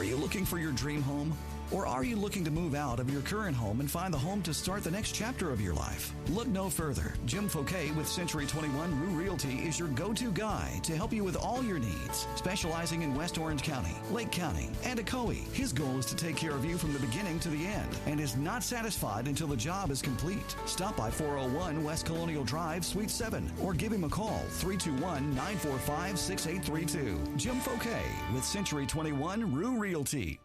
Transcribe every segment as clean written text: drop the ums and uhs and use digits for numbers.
Are you looking for your dream home? Or are you looking to move out of your current home and find the home to start the next chapter of your life? Look no further. Jim Fouquet with Century 21 Rue Realty is your go-to guy to help you with all your needs. Specializing in West Orange County, Lake County, and Ocoee, his goal is to take care of you from the beginning to the end and is not satisfied until the job is complete. Stop by 401 West Colonial Drive, Suite 7, or give him a call, 321-945-6832. Jim Fouquet with Century 21 Rue Realty.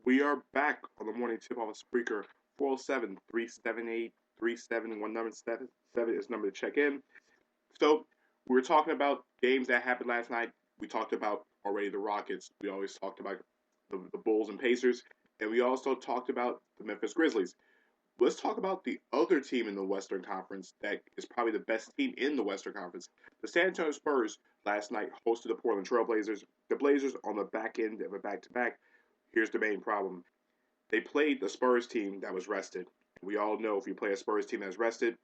We are back on the morning tip off of Spreaker. 407-378-3717 is the number to check in. So we were talking about games that happened last night. We talked about already the Rockets. We always talked about the Bulls and Pacers. And we also talked about the Memphis Grizzlies. Let's talk about the other team in the Western Conference that is probably the best team in the Western Conference. The San Antonio Spurs last night hosted the Portland Trail Blazers. The Blazers on the back end of a back-to-back. Here's the main problem. They played the Spurs team that was rested. We all know if you play a Spurs team that's rested,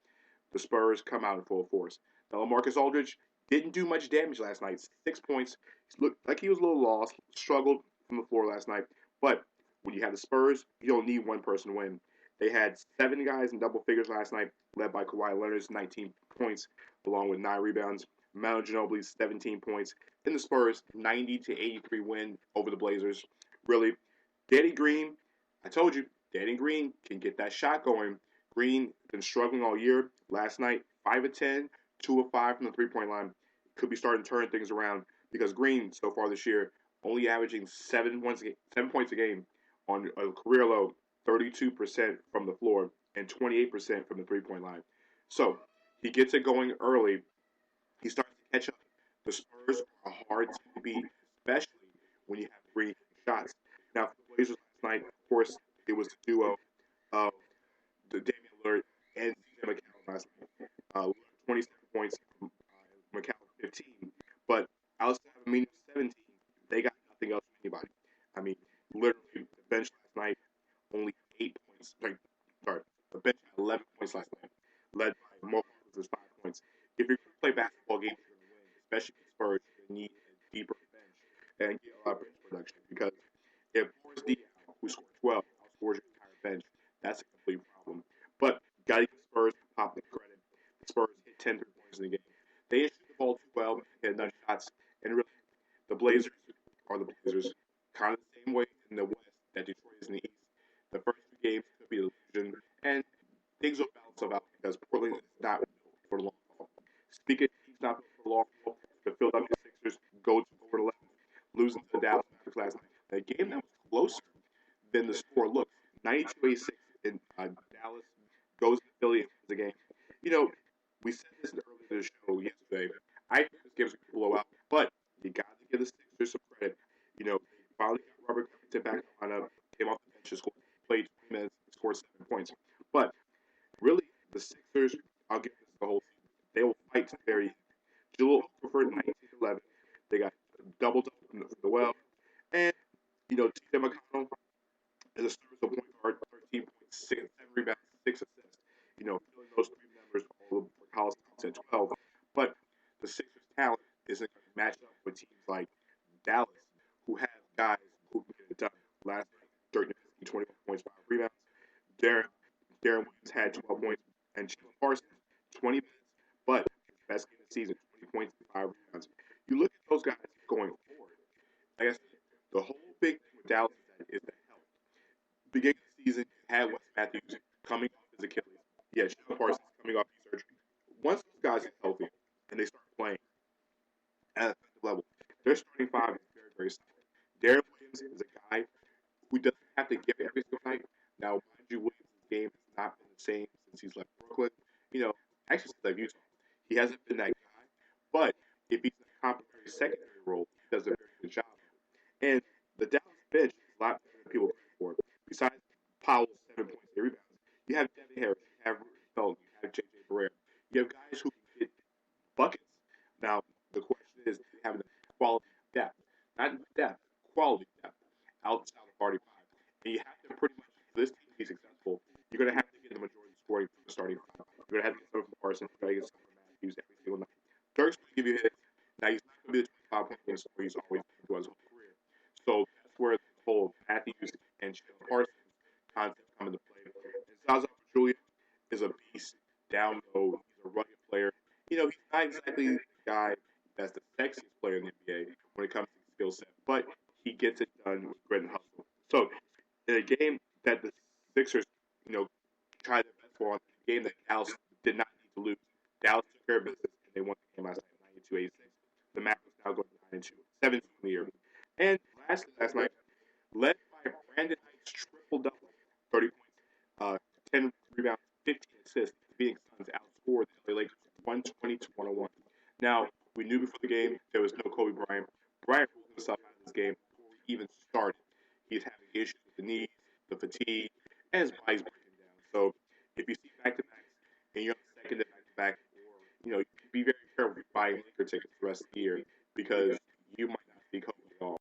the Spurs come out in full force. Now, LaMarcus Aldridge didn't do much damage last night. 6 points. He looked like he was a little lost, struggled from the floor last night. But when you have the Spurs, you don't need one person to win. They had 7 guys in double figures last night, led by Kawhi Leonard's 19 points, along with 9 rebounds. Manu Ginobili's 17 points. In the Spurs, 90-83 win over the Blazers. Really, Danny Green, I told you, Danny Green can get that shot going. Green been struggling all year. Last night, 5 of 10, 2 of 5 from the three-point line. Could be starting to turn things around because Green, so far this year, only averaging 7 points a game on a career low, 32% from the floor and 28% from the three-point line. So he gets it going early. He starts to catch up. The Spurs are hard to beat, especially when you have Green shots. Now, for the Blazers last night, of course, it was the duo of the Damian Lillard and CJ McCollum last night. 27 points, McCollum 15. But outside of a meaning of 17, they got nothing else from anybody. I mean, literally, the bench last night, only 8 points. The bench had 11 points last night, led by Mo Harkless 5 points. If you're going to play basketball games, especially the Spurs, you need a deeper bench and get a lot of bench production because if Boris Diaw, who scored 12, outscores your entire bench, that's a complete problem. But got to give the Spurs pop the credit. The Spurs hit 10 3-pointers in the game. They didn't shoot the ball too well, they had enough shots, and really, the Blazers are the Blazers, kind of the same way in the West that Detroit is in the East. The first 2 games could be illusion, and things will balance out because Portland is not built for the long haul. Speaking of teams not built for the long haul, the Philadelphia Sixers go to 4-11, losing to the Dallas Mavericks last night. A game that was closer than the score looked. 92-86 in Dallas goes to Philly and wins the game. You know, we said this earlier in the show yesterday. I think this game was going to blow out, but you got to give the Sixers some credit. You know, finally got Robert Covington back on the lineup, came off the bench, scored, played 20 minutes, scored 7 points. But really, the Sixers, I'll give this the whole season. They will fight to the very end. Jahlil Okafor, 19-11. They got double-double from the well. And you know, TJ McConnell is a serviceable point guard, 13 points, 7 rebounds, 6 assists. You know, filling those 3 members all over for Hollis Thompson at 12. But the Sixers' talent isn't going to match up with teams like Dallas, who have guys who can get it done. Last night, Dirk Nowitzki, 21 points, 5 rebounds. Darren Williams had 12 points, and Chandler Parsons, 20 minutes, but his best game of the season, 20 points, 5 rebounds. You look at those guys going forward. Like I said, the whole big thing with Dallas is the health. Beginning of the season, you had Wes Matthews coming off his Achilles. Yeah, Chandler Parsons coming off his surgery. Once those guys get healthy and they start playing at a effective level, their starting 5 is very, very solid. Darren Williams is a guy who doesn't have to give it every single night. Now, mind Andrew Wiggins' game has not been the same since he's left Brooklyn. Actually since like Utah, he hasn't been that guy. But if he's in a complementary secondary role, he does a very good job. And the Dallas bench is a lot better than people think for. Besides Powell's 7 points, 8 rebounds, you have Devin Harris, you have Rick Felton, you have J.J. Barrera. You have guys who can get buckets. Now, the question is, do they have enough quality depth? Not depth, quality depth outside of Party 5. And you have to pretty much, for this team to be successful, you're going to have to get the majority scoring from the starting 5. You're going to have to get some from Parsons, you're going to get some from Matthews every single night. Dirk's going to give you hits. Now, he's not going to be the 25-point game scorer he's always been throughout his whole career. So that's where the whole Matthews and Parsons concept come into play. And Zaza Pachulia is a beast down low. He's a rugged player. He's not exactly the guy that's the sexiest player in the NBA when it comes to skill set, but he gets it done with grit and hustle. So, in a game that the Sixers, tried their best for, on a game that Dallas did not need to lose, Dallas took care of business and they won the game last night, 92-86. The Mavericks now going 9-2, 17 in the year. And lastly, last night, led by Brandon Knight's triple-double, 30 points, 10 rebounds, 15 assists, beating Suns outscored the LA Lakers 120-101. Now, we knew before the game there was no Kobe Bryant. Bryant pulled himself out of this game before we even started. He's having issues with the knees, the fatigue, and his body's breaking down. So, if you see back-to-backs and you're on the second back-to-back, be very careful buying Laker tickets the rest of the year because you might not see Kobe at all.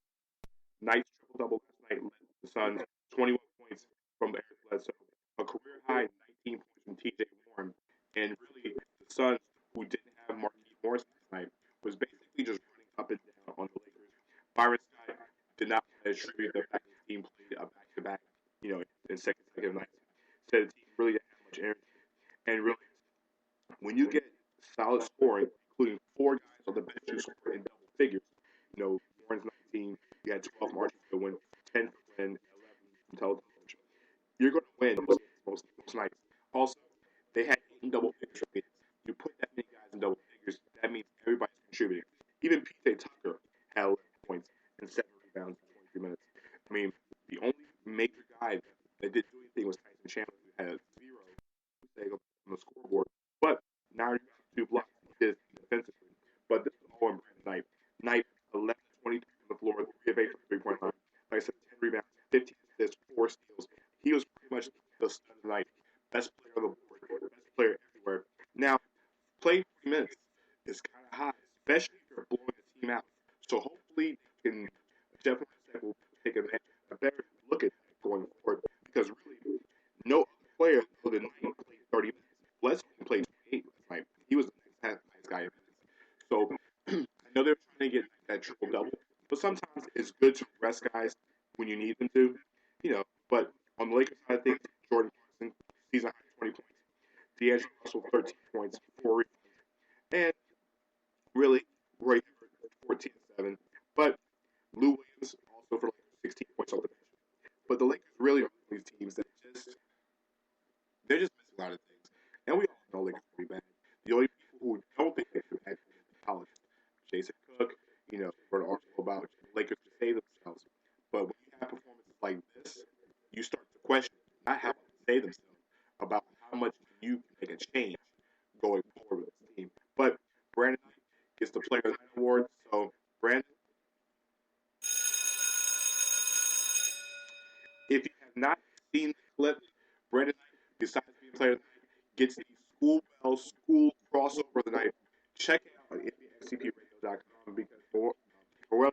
Knight's triple-double last night led the Suns 21 points from Eric Bledsoe, a career high 19 points from T.J. Warren, and really the Suns, who didn't have Marquise Morris last night, was basically just running up and down on the Lakers. Byron Scott did not attribute the fact that the team played a back-to-back, in second nights. Said the team really didn't have much energy, and really, when you get solid scoring, including 4 guys on the bench who scored in double figures, Warren's 19, you had 12 from Archie Goodwin, 10 from Wynn, 11 from Television. You're going to win most nights. Also, they had 8 in double figures. You put that many guys in double figures, that means everybody's contributing. Even P.J. Tucker had 11 points and 7 rebounds in 23 minutes. I mean, the only major guy that didn't do anything was Tyson Chandler, who had 0 on the scoreboard. But 9 rebounds, 2 blocks, he did defensively. But this was all in Brandon Knight. Knight, 11 23 from the floor, 3 of 8 from the three-point line. Like I said, 10 rebounds, 15 assists, 4 steals. He was pretty much the stud of the night. Best player on the board, best player everywhere. Now, playing 3 minutes is kind of high, especially if you're blowing the team out. So hopefully, Jeff will take a better look at that going forward, because really, no other player other than Knight played 30 minutes. Bledsoe played 28 last night. He was the next guy in minutes. So I know they're trying to get that triple-double, but sometimes it's good to rest guys when you need them to, But on the Lakers side of things, Jordan Clarkson, season high 20 points. D'Angelo Russell, 13 points, 4 rebounds. And really, Roy Hibbert, 14-7. But Lou Williams also for 16 points off the bench. But the Lakers really are one of these teams that they're just missing a lot of things. And we all know Lakers will be bad. The only people who don't think they're bad are the apologists. Jason Cook, wrote an article about Lakers to save themselves. But when you have performances like this, you start to question not how to save themselves, about how much you can make a change going forward with this team. But Brandon gets the Player of the Night award. So, Brandon, if you have not seen the clip, Brandon, besides being Player of the Night, gets the school crossover of the night. Check it out on NBACPRadio.com, because for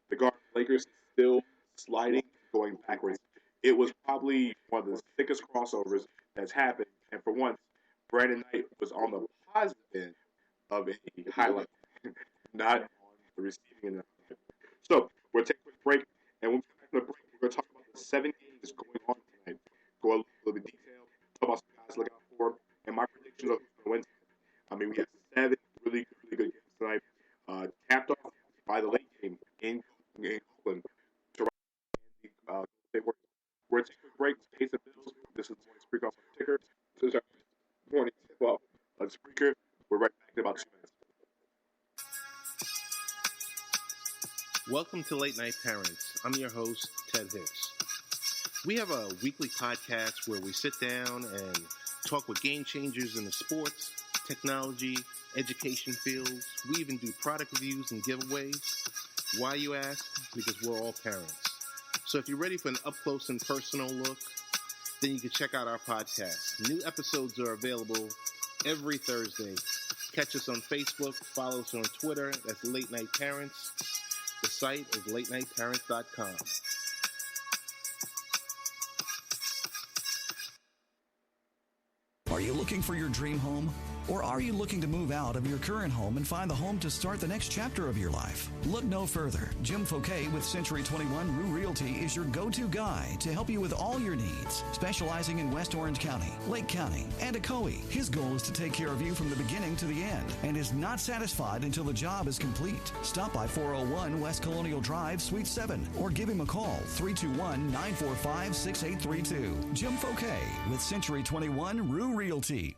the Garden Lakers still sliding, going backwards. It was probably one of the thickest crossovers that's happened, and for once, Brandon Knight was on the positive end of a highlight, not on the receiving end. So, we'll take a quick break, and when we come back from the break, we're going to talk about the 7 games going on tonight. Go a little bit detailed, talk about some guys to look out for, and my predictions of who's going to win. I mean, we have 7 really good games tonight, capped off by the late game in Oakland. We're taking a break to pay some bills. This is the Morning Spreaker off the ticker. This is our morning tip-off on Spreaker. We're right back in about 2 minutes. Welcome to Late Night Parents. I'm your host, Ted Hicks. We have a weekly podcast where we sit down and talk with game changers in the sports, technology, education fields. We even do product reviews and giveaways. Why, you ask? Because we're all parents. So if you're ready for an up-close and personal look, then you can check out our podcast. New episodes are available every Thursday. Catch us on Facebook, follow us on Twitter, that's Late Night Parents. The site is latenightparents.com. Are you looking for your dream home? Or are you looking to move out of your current home and find the home to start the next chapter of your life? Look no further. Jim Fouquet with Century 21 Rue Realty is your go-to guy to help you with all your needs. Specializing in West Orange County, Lake County, and Ocoee, his goal is to take care of you from the beginning to the end and is not satisfied until the job is complete. Stop by 401 West Colonial Drive, Suite 7, or give him a call, 321-945-6832. Jim Fouquet with Century 21 Rue Realty.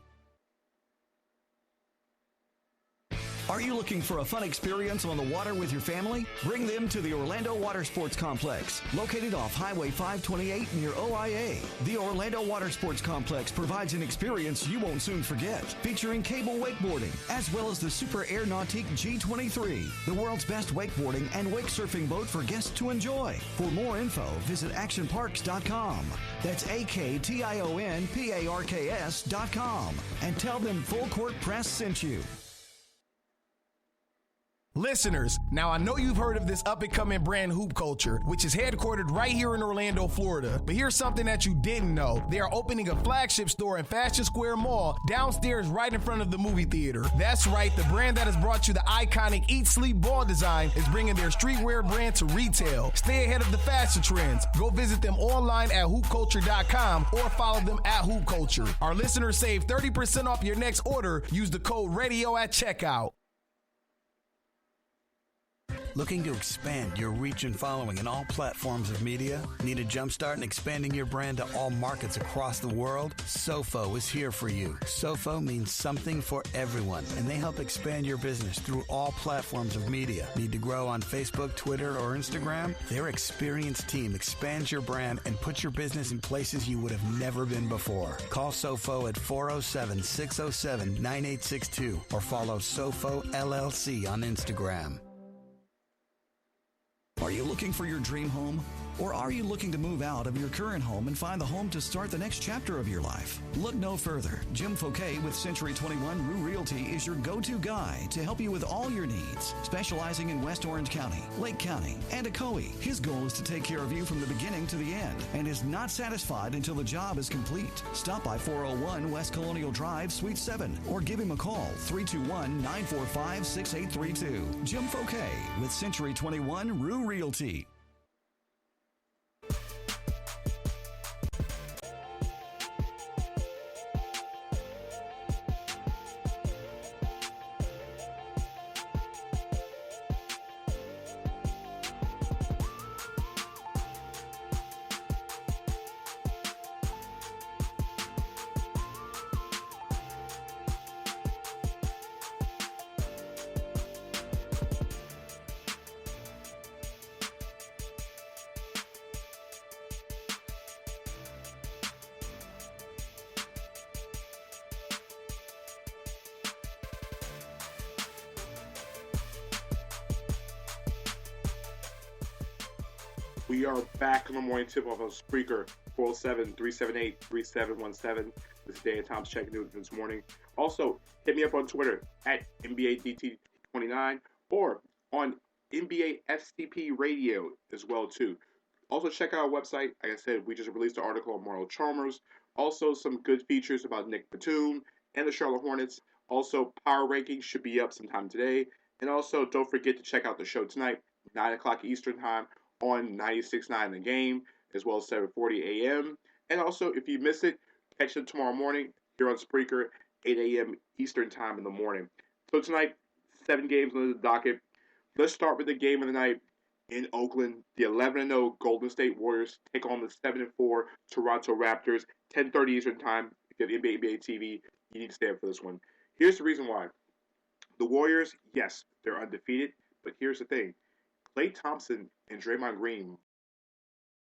Are you looking for a fun experience on the water with your family? Bring them to the Orlando Water Sports Complex, located off Highway 528 near OIA. The Orlando Water Sports Complex provides an experience you won't soon forget, featuring cable wakeboarding, as well as the Super Air Nautique G23, the world's best wakeboarding and wake surfing boat for guests to enjoy. For more info, visit actionparks.com. That's AKTIONPARKS.com. And tell them Full Court Press sent you. Listeners, now I know you've heard of this up-and-coming brand Hoop Culture, which is headquartered right here in Orlando, Florida. But here's something that you didn't know. They are opening a flagship store in Fashion Square Mall, downstairs right in front of the movie theater. That's right, the brand that has brought you the iconic Eat Sleep Ball design is bringing their streetwear brand to retail. Stay ahead of the fashion trends. Go visit them online at hoopculture.com or follow them at Hoop Culture. Our listeners save 30% off your next order. Use the code RADIO at checkout. Looking to expand your reach and following in all platforms of media? Need a jumpstart in expanding your brand to all markets across the world? Sofo is here for you. Sofo means something for everyone, and they help expand your business through all platforms of media. Need to grow on Facebook, Twitter, or Instagram? Their experienced team expands your brand and puts your business in places you would have never been before. Call Sofo at 407-607-9862 or follow Sofo LLC on Instagram. Are you looking for your dream home? Or are you looking to move out of your current home and find the home to start the next chapter of your life? Look no further. Jim Fouquet with Century 21 Rue Realty is your go-to guy to help you with all your needs. Specializing in West Orange County, Lake County, and Ocoee, his goal is to take care of you from the beginning to the end and is not satisfied until the job is complete. Stop by 401 West Colonial Drive, Suite 7, or give him a call, 321-945-6832. Jim Fouquet with Century 21 Rue Realty. We are back on the morning tip off of Spreaker, 407-378-3717. This is Dan Thomas checking in this morning. Also, hit me up on Twitter at NBADT29 or on NBA FCP Radio as well, too. Also, check out our website. Like I said, we just released an article on Mario Chalmers. Also, some good features about Nick Batum and the Charlotte Hornets. Also, Power Rankings should be up sometime today. And also, don't forget to check out the show tonight, 9 o'clock Eastern Time, on 96.9 The Game, as well as 7:40 a.m. And also, if you miss it, catch it tomorrow morning here on Spreaker, 8 a.m. Eastern Time in the morning. So tonight, 7 games on the docket. Let's start with the game of the night in Oakland. The 11-0 Golden State Warriors take on the 7-4 Toronto Raptors, 10:30 Eastern Time. If you have NBA TV, you need to stay up for this one. Here's the reason why. The Warriors, yes, they're undefeated, but here's the thing. Klay Thompson and Draymond Green